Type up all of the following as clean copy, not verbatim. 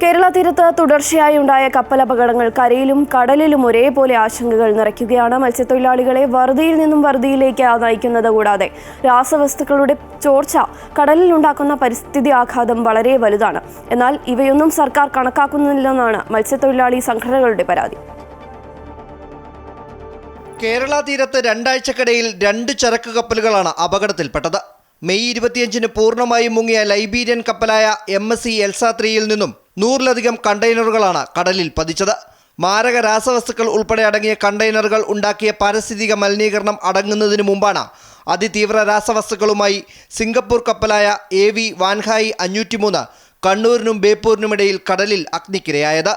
കേരള തീരത്ത് തുടർച്ചയായി ഉണ്ടായ കപ്പലപകടങ്ങൾ കരയിലും കടലിലും ഒരേപോലെ ആശങ്കകൾ നിറയ്ക്കുകയാണ്. മത്സ്യത്തൊഴിലാളികളെ വറുതിയിൽ നിന്നും വറുതിയിലേക്ക് നയിക്കുന്നത് കൂടാതെ രാസവസ്തുക്കളുടെ ചോർച്ച കടലിലുണ്ടാക്കുന്ന പരിസ്ഥിതി ആഘാതം വളരെ വലുതാണ്. എന്നാൽ ഇവയൊന്നും സർക്കാർ കണക്കാക്കുന്നില്ലെന്നാണ് മത്സ്യത്തൊഴിലാളി സംഘടനകളുടെ പരാതി. കേരള തീരത്ത് രണ്ടാഴ്ചക്കിടയിൽ 2 ചരക്ക് കപ്പലുകളാണ് അപകടത്തിൽപ്പെട്ടത്. മെയ് 25-ന് പൂർണ്ണമായും മുങ്ങിയ ലൈബീരിയൻ കപ്പലായ MSC എൽസ 3-യിൽ നിന്നും 100-ലധികം കണ്ടെയ്നറുകളാണ് കടലിൽ പതിച്ചത്. മാരക രാസവസ്തുക്കൾ ഉൾപ്പെടെ അടങ്ങിയ കണ്ടെയ്നറുകൾ ഉണ്ടാക്കിയ പാരിസ്ഥിതിക മലിനീകരണം അടങ്ങുന്നതിന് മുമ്പാണ് അതിതീവ്ര രാസവസ്തുക്കളുമായി സിംഗപ്പൂർ കപ്പലായ AV വാൻഹായി 503 കണ്ണൂരിനും ബേപ്പൂരിനുമിടയിൽ കടലിൽ അഗ്നിക്കിരയായത്.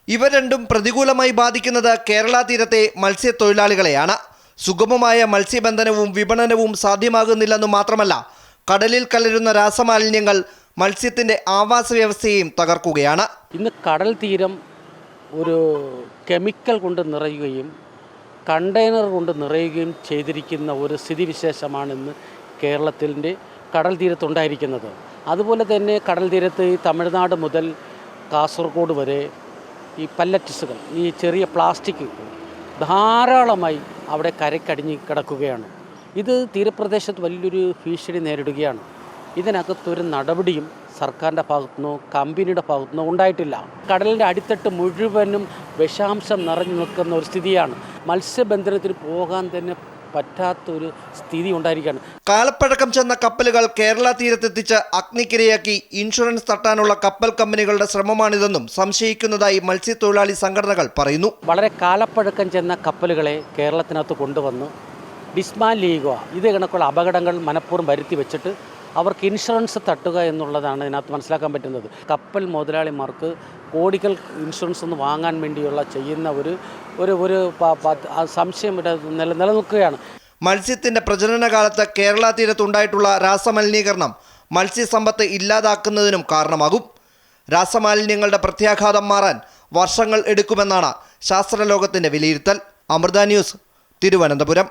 ഇവ രണ്ടും പ്രതികൂലമായി ബാധിക്കുന്നത് കേരള തീരത്തെ മത്സ്യത്തൊഴിലാളികളെയാണ്. സുഗമമായ മത്സ്യബന്ധനവും വിപണനവും സാധ്യമാകുന്നില്ലെന്നു മാത്രമല്ല, കടലിൽ കലരുന്ന രാസമാലിന്യങ്ങൾ മത്സ്യത്തിൻ്റെ ആവാസ വ്യവസ്ഥയെയും തകർക്കുകയാണ്. ഇന്ന് കടൽ തീരം ഒരു കെമിക്കൽ കൊണ്ട് നിറയുകയും കണ്ടെയ്നർ കൊണ്ട് നിറയുകയും ചെയ്തിരിക്കുന്ന ഒരു സ്ഥിതിവിശേഷമാണ് ഇന്ന് കേരളത്തിൻ്റെ കടൽ തീരത്തുണ്ടായിരിക്കുന്നത്. അതുപോലെ തന്നെ കടൽ തീരത്ത് ഈ തമിഴ്നാട് മുതൽ കാസർഗോഡ് വരെ ഈ പല്ലറ്റ്സുകൾ, ഈ ചെറിയ പ്ലാസ്റ്റിക് ധാരാളമായി അവിടെ കരക്കടിഞ്ഞ് കിടക്കുകയാണ്. ഇത് തീരപ്രദേശത്ത് വലിയൊരു ഭീഷണി നേരിടുകയാണ്. ഇതിനകത്തൊരു നടപടിയും സർക്കാരിൻ്റെ ഭാഗത്തുനിന്നോ കമ്പനിയുടെ ഭാഗത്തുനിന്നോ ഉണ്ടായിട്ടില്ല. കടലിൻ്റെ അടിത്തട്ട് മുഴുവനും വിഷാംശം നിറഞ്ഞു നിൽക്കുന്ന ഒരു സ്ഥിതിയാണ്. മത്സ്യബന്ധനത്തിന് പോകാൻ തന്നെ പറ്റാത്തൊരു സ്ഥിതി ഉണ്ടായിരിക്കുകയാണ്. കാലപ്പഴക്കം ചെന്ന കപ്പലുകൾ കേരള തീരത്തെത്തിച്ച് അഗ്നിക്കിരയാക്കി ഇൻഷുറൻസ് തട്ടാനുള്ള കപ്പൽ കമ്പനികളുടെ ശ്രമമാണിതെന്നും സംശയിക്കുന്നതായി മത്സ്യത്തൊഴിലാളി സംഘടനകൾ പറയുന്നു. വളരെ കാലപ്പഴക്കം ചെന്ന കപ്പലുകളെ കേരളത്തിനകത്ത് കൊണ്ടുവന്ന് ഡിസ്മാൻഡിൽ ചെയ്യുക, ഇത് കണക്കുള്ള അപകടങ്ങൾ മനഃപൂർവ്വം വരുത്തി വെച്ചിട്ട് അവർക്ക് ഇൻഷുറൻസ് തട്ടുക എന്നുള്ളതാണ് ഇതിനകത്ത് മനസ്സിലാക്കാൻ പറ്റുന്നത്. കപ്പൽ മുതലാളിമാർക്ക് കോടികൾ ഇൻഷുറൻസ് ഒന്ന് വാങ്ങാൻ വേണ്ടിയുള്ള ചെയ്യുന്ന ഒരു സംശയം ഇവിടെ നിലനിൽക്കുകയാണ്. മത്സ്യത്തിൻ്റെ പ്രജനനകാലത്ത് കേരള തീരത്തുണ്ടായിട്ടുള്ള രാസമലിനീകരണം മത്സ്യസമ്പത്ത് ഇല്ലാതാക്കുന്നതിനും കാരണമാകും. രാസമാലിന്യങ്ങളുടെ പ്രത്യാഘാതം മാറാൻ വർഷങ്ങൾ എടുക്കുമെന്നാണ് ശാസ്ത്രലോകത്തിൻ്റെ വിലയിരുത്തൽ. അമൃത ന്യൂസ്, തിരുവനന്തപുരം.